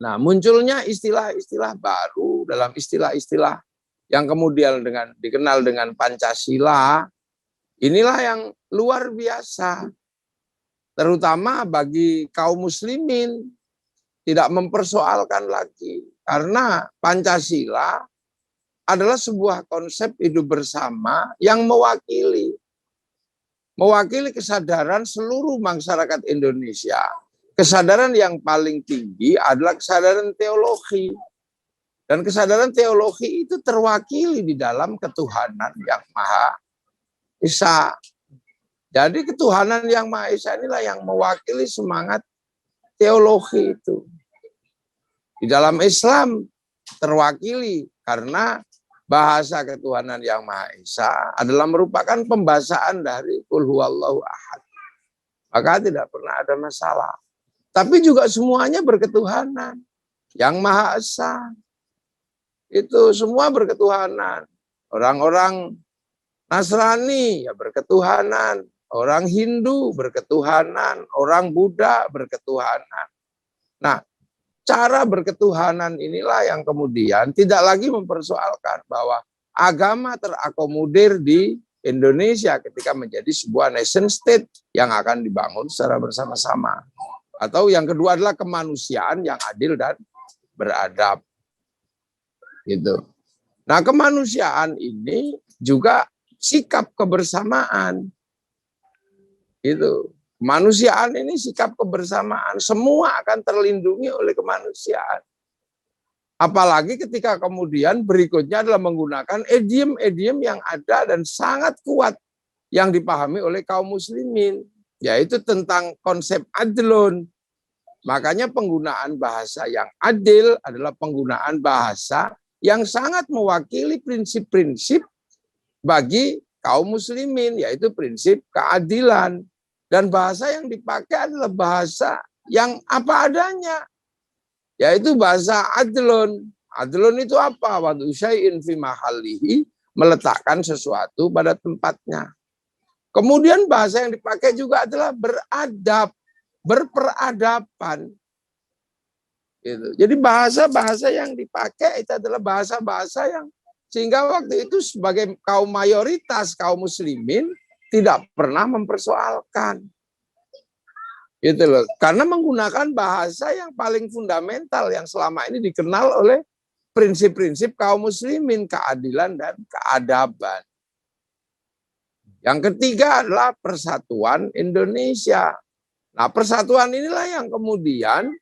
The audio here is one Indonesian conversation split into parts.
Nah, munculnya istilah-istilah baru dalam istilah-istilah yang kemudian dikenal dengan Pancasila. Inilah yang luar biasa, terutama bagi kaum muslimin, tidak mempersoalkan lagi. Karena Pancasila adalah sebuah konsep hidup bersama yang mewakili kesadaran seluruh masyarakat Indonesia. Kesadaran yang paling tinggi adalah kesadaran teologi. Dan kesadaran teologi itu terwakili di dalam ketuhanan yang Maha Esa. Jadi ketuhanan yang Maha Esa inilah yang mewakili semangat teologi itu. Di dalam Islam terwakili karena bahasa ketuhanan yang Maha Esa adalah merupakan pembahasaan dari Qul huwallahu ahad. Maka tidak pernah ada masalah. Tapi juga semuanya berketuhanan. Yang Maha Esa. Itu semua berketuhanan. Orang-orang Nasrani ya berketuhanan. Orang Hindu berketuhanan. Orang Buddha berketuhanan. Nah, cara berketuhanan inilah yang kemudian tidak lagi mempersoalkan bahwa agama terakomodir di Indonesia ketika menjadi sebuah nation state yang akan dibangun secara bersama-sama. Atau yang kedua adalah kemanusiaan yang adil dan beradab. Gitu. Nah, kemanusiaan ini juga sikap kebersamaan. Gitu. Kemanusiaan ini sikap kebersamaan. Semua akan terlindungi oleh kemanusiaan. Apalagi ketika kemudian berikutnya adalah menggunakan idiom-idiom yang ada dan sangat kuat yang dipahami oleh kaum muslimin. Yaitu tentang konsep adlun. Makanya penggunaan bahasa yang adil adalah penggunaan bahasa yang sangat mewakili prinsip-prinsip bagi kaum muslimin, yaitu prinsip keadilan. Dan bahasa yang dipakai adalah bahasa yang apa adanya, yaitu bahasa adlun. Adlun itu apa? Wa syai'in fi mahallihi, meletakkan sesuatu pada tempatnya. Kemudian bahasa yang dipakai juga adalah beradab, berperadaban. Gitu. Jadi bahasa-bahasa yang dipakai itu adalah bahasa-bahasa yang sehingga waktu itu sebagai kaum mayoritas kaum muslimin tidak pernah mempersoalkan. Gitu loh. Karena menggunakan bahasa yang paling fundamental yang selama ini dikenal oleh prinsip-prinsip kaum muslimin, keadilan dan keadaban. Yang ketiga adalah persatuan Indonesia. Nah, persatuan inilah yang kemudian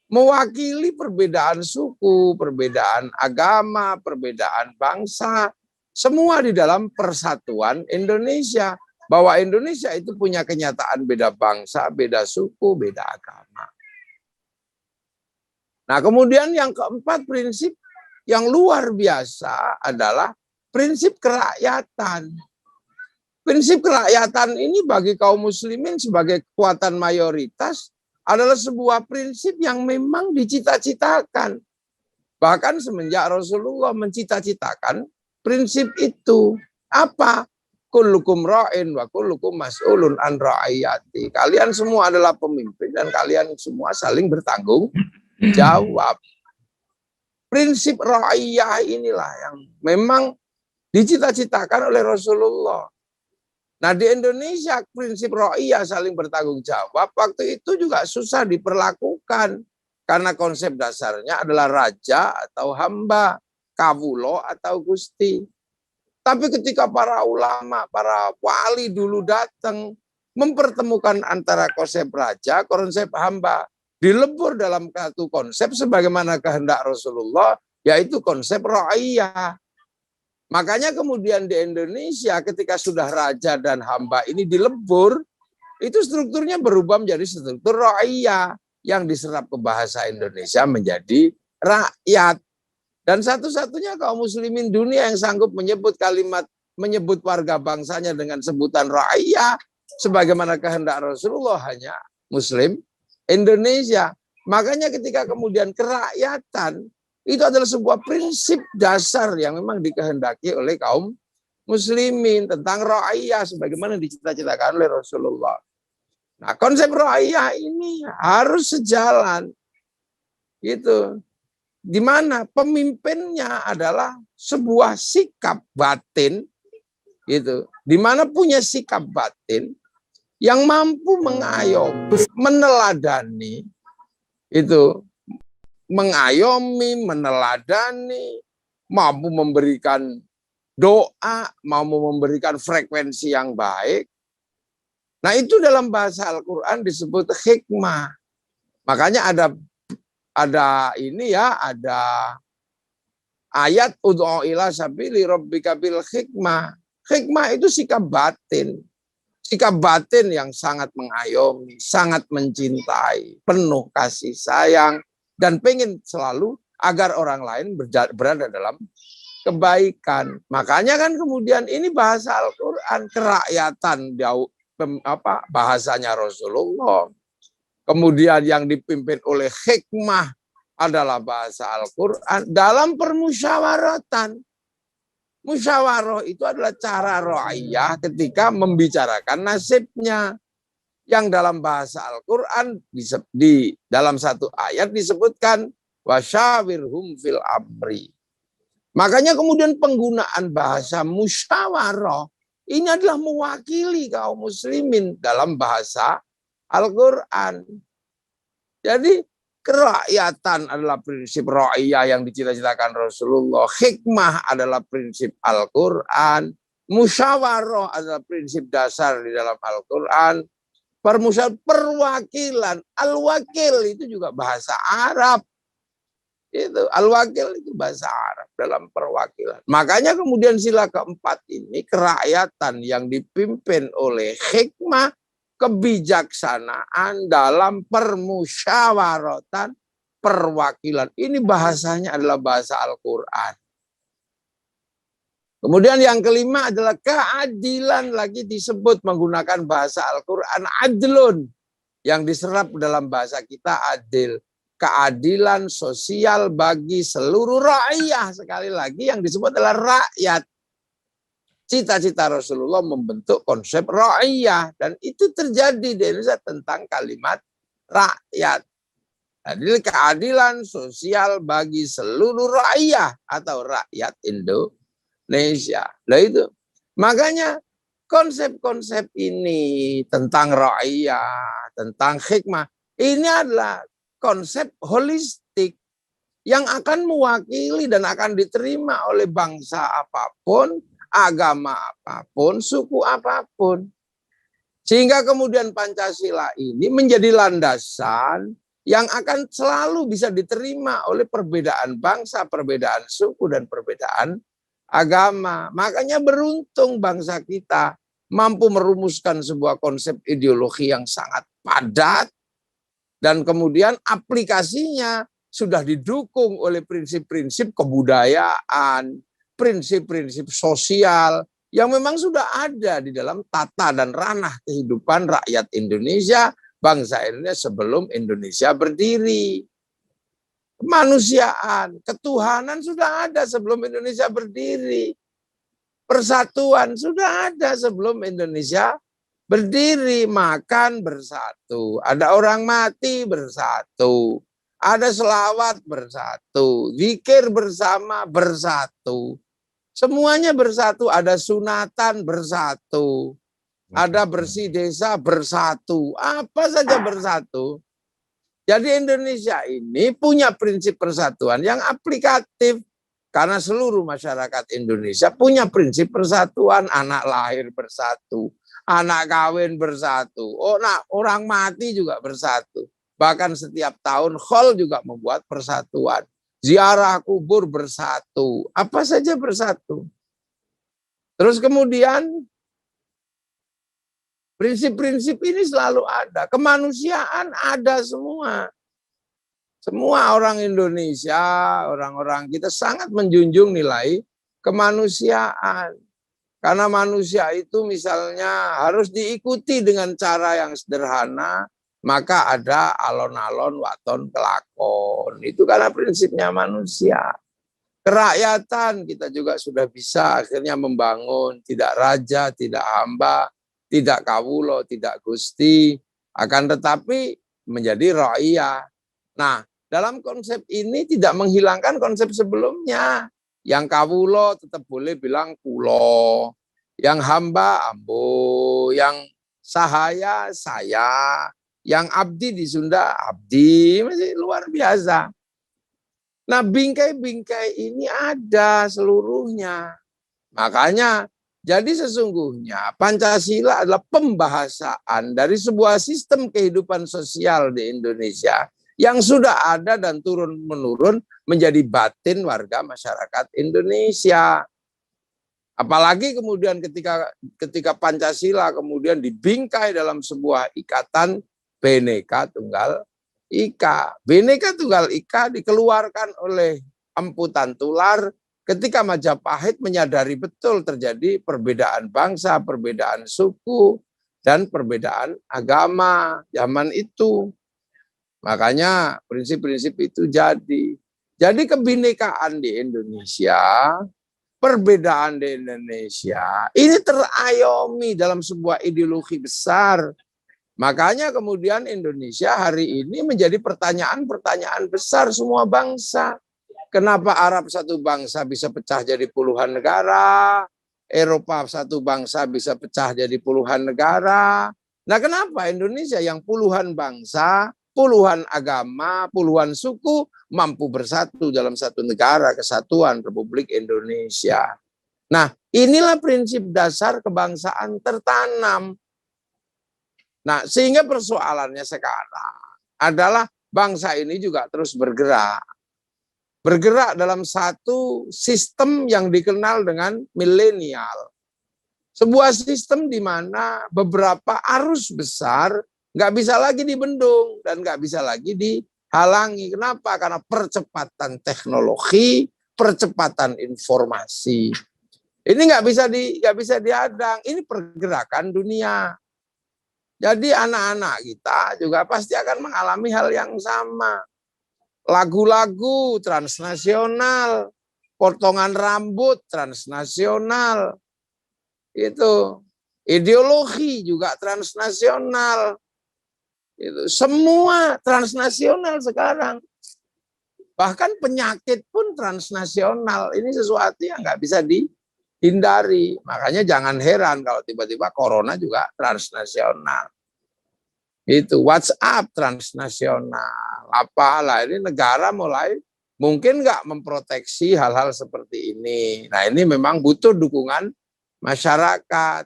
mewakili perbedaan suku, perbedaan agama, perbedaan bangsa, semua di dalam persatuan Indonesia. Bahwa Indonesia itu punya kenyataan beda bangsa, beda suku, beda agama. Nah, kemudian yang keempat prinsip yang luar biasa adalah prinsip kerakyatan. Prinsip kerakyatan ini bagi kaum muslimin sebagai kekuatan mayoritas adalah sebuah prinsip yang memang dicita-citakan. Bahkan semenjak Rasulullah mencita-citakan prinsip itu. Apa? Kullukum ra'in wa kullukum mas'ulun an ra'iyati. Kalian semua adalah pemimpin dan kalian semua saling bertanggung jawab. Prinsip ra'iyah inilah yang memang dicita-citakan oleh Rasulullah. Nah, di Indonesia prinsip ra'iyah saling bertanggung jawab waktu itu juga susah diperlakukan karena konsep dasarnya adalah raja atau hamba, kawulo atau gusti. Tapi ketika para ulama, para wali dulu datang mempertemukan antara konsep raja, konsep hamba, dilebur dalam satu konsep sebagaimana kehendak Rasulullah, yaitu konsep ra'iyah. Makanya kemudian di Indonesia ketika sudah raja dan hamba ini dilebur, itu strukturnya berubah menjadi struktur ra'iyah yang diserap ke bahasa Indonesia menjadi rakyat. Dan satu-satunya kaum muslimin dunia yang sanggup menyebut warga bangsanya dengan sebutan ra'iyah sebagaimana kehendak Rasulullah hanya muslim Indonesia. Makanya ketika kemudian kerakyatan itu adalah sebuah prinsip dasar yang memang dikehendaki oleh kaum muslimin tentang ra'iyah sebagaimana dicita-citakan oleh Rasulullah. Nah, konsep ra'iyah ini harus sejalan Gitu. Di mana pemimpinnya adalah sebuah sikap batin, gitu. Di mana punya sikap batin yang mampu mengayomi, meneladani, itu mengayomi, meneladani, mampu memberikan doa, mampu memberikan frekuensi yang baik. Nah, itu dalam bahasa Al-Qur'an disebut hikmah. Makanya ada ini ya, ada ayat ud'u ila sabili rabbika bil hikmah. Hikmah itu sikap batin. Sikap batin yang sangat mengayomi, sangat mencintai, penuh kasih sayang, dan pengen selalu agar orang lain berada dalam kebaikan. Makanya kan kemudian ini bahasa Al-Quran, kerakyatan bahasanya Rasulullah. Kemudian yang dipimpin oleh hikmah adalah bahasa Al-Quran dalam permusyawaratan. Musyawarah itu adalah cara ra'iyah ketika membicarakan nasibnya. Yang dalam bahasa Al-Quran di dalam satu ayat disebutkan wasyawirhum fil amri. Makanya kemudian penggunaan bahasa musyawarah ini adalah mewakili kaum muslimin dalam bahasa Al-Quran. Jadi kerakyatan adalah prinsip ra'iyah yang dicita-citakan Rasulullah. Hikmah adalah prinsip Al-Quran. Musyawarah adalah prinsip dasar di dalam Al-Quran. Perwakilan. Al-wakil itu juga bahasa Arab. Itu al-wakil itu bahasa Arab dalam perwakilan. Makanya kemudian sila keempat ini kerakyatan yang dipimpin oleh hikmah, kebijaksanaan dalam permusyawaratan perwakilan. Ini bahasanya adalah bahasa Al-Quran. Kemudian yang kelima adalah keadilan, lagi disebut menggunakan bahasa Al-Quran adlun. Yang diserap dalam bahasa kita adil. Keadilan sosial bagi seluruh rakyat. Sekali lagi yang disebut adalah rakyat. Cita-cita Rasulullah membentuk konsep ra'iyah. Dan itu terjadi di Indonesia tentang kalimat rakyat. Jadi keadilan sosial bagi seluruh rakyat atau rakyat Indonesia. Nah itu. Makanya konsep-konsep ini tentang ra'iyah, tentang hikmah. Ini adalah konsep holistik yang akan mewakili dan akan diterima oleh bangsa apapun, agama apapun, suku apapun. Sehingga kemudian Pancasila ini menjadi landasan yang akan selalu bisa diterima oleh perbedaan bangsa, perbedaan suku, dan perbedaan agama. Makanya beruntung bangsa kita mampu merumuskan sebuah konsep ideologi yang sangat padat, dan kemudian aplikasinya sudah didukung oleh prinsip-prinsip kebudayaan, prinsip-prinsip sosial yang memang sudah ada di dalam tata dan ranah kehidupan rakyat Indonesia, bangsa Indonesia sebelum Indonesia berdiri. Kemanusiaan, ketuhanan sudah ada sebelum Indonesia berdiri. Persatuan sudah ada sebelum Indonesia berdiri. Makan bersatu, ada orang mati bersatu, ada selawat bersatu, zikir bersama bersatu, semuanya bersatu. Ada sunatan bersatu, ada bersih desa bersatu, apa saja bersatu. Jadi Indonesia ini punya prinsip persatuan yang aplikatif. Karena seluruh masyarakat Indonesia punya prinsip persatuan. Anak lahir bersatu, anak kawin bersatu, orang mati juga bersatu. Bahkan setiap tahun Khol juga membuat persatuan. Ziarah kubur bersatu, apa saja bersatu. Terus kemudian prinsip-prinsip ini selalu ada. Kemanusiaan ada semua. Semua orang Indonesia, orang-orang kita sangat menjunjung nilai kemanusiaan. Karena manusia itu misalnya harus diikuti dengan cara yang sederhana, maka ada alon-alon waton kelakon. Itu karena prinsipnya manusia. Kerakyatan kita juga sudah bisa akhirnya membangun, tidak raja, tidak hamba, tidak kawulo, tidak gusti, akan tetapi menjadi ra'iyah. Nah, dalam konsep ini tidak menghilangkan konsep sebelumnya. Yang kawulo tetap boleh bilang kulo, yang hamba ambo, yang sahaya saya, yang abdi di Sunda abdi, masih luar biasa. Nah, bingkai-bingkai ini ada seluruhnya. Makanya jadi sesungguhnya Pancasila adalah pembahasaan dari sebuah sistem kehidupan sosial di Indonesia yang sudah ada dan turun-menurun menjadi batin warga masyarakat Indonesia. Apalagi kemudian ketika Pancasila kemudian dibingkai dalam sebuah ikatan Bhinneka Tunggal Ika. Bhinneka Tunggal Ika dikeluarkan oleh Empu Tantular ketika Majapahit menyadari betul terjadi perbedaan bangsa, perbedaan suku, dan perbedaan agama zaman itu. Makanya prinsip-prinsip itu jadi. Jadi kebinekaan di Indonesia, perbedaan di Indonesia, ini terayomi dalam sebuah ideologi besar. Makanya kemudian Indonesia hari ini menjadi pertanyaan-pertanyaan besar semua bangsa. Kenapa Arab satu bangsa bisa pecah jadi puluhan negara, Eropa satu bangsa bisa pecah jadi puluhan negara. Nah, kenapa Indonesia yang puluhan bangsa, puluhan agama, puluhan suku mampu bersatu dalam satu negara kesatuan Republik Indonesia. Nah, inilah prinsip dasar kebangsaan tertanam. Nah, sehingga persoalannya sekarang adalah bangsa ini juga terus bergerak. Bergerak dalam satu sistem yang dikenal dengan milenial. Sebuah sistem di mana beberapa arus besar nggak bisa lagi dibendung dan nggak bisa lagi dihalangi. Kenapa? Karena percepatan teknologi, percepatan informasi. Ini nggak bisa dihadang. Ini pergerakan dunia. Jadi anak-anak kita juga pasti akan mengalami hal yang sama. Lagu-lagu transnasional, potongan rambut transnasional, itu ideologi juga transnasional, itu semua transnasional sekarang. Bahkan penyakit pun transnasional. Ini sesuatu yang nggak bisa dihindari. Makanya jangan heran kalau tiba-tiba corona juga transnasional. Itu WhatsApp transnasional. Apalah ini negara mulai mungkin nggak memproteksi hal-hal seperti ini. Nah, ini memang butuh dukungan masyarakat.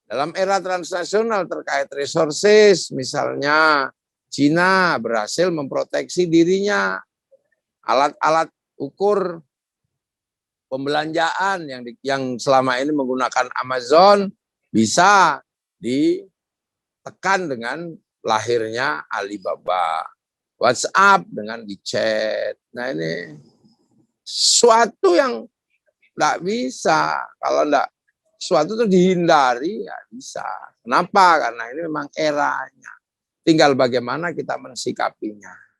Dalam era transnasional terkait resources, misalnya Cina berhasil memproteksi dirinya. Alat-alat ukur pembelanjaan yang selama ini menggunakan Amazon bisa ditekan dengan lahirnya Alibaba, WhatsApp dengan WeChat. Nah, ini suatu yang tidak bisa. Kalau tidak suatu itu dihindari, nggak bisa. Kenapa? Karena ini memang eranya. Tinggal bagaimana kita mensikapinya.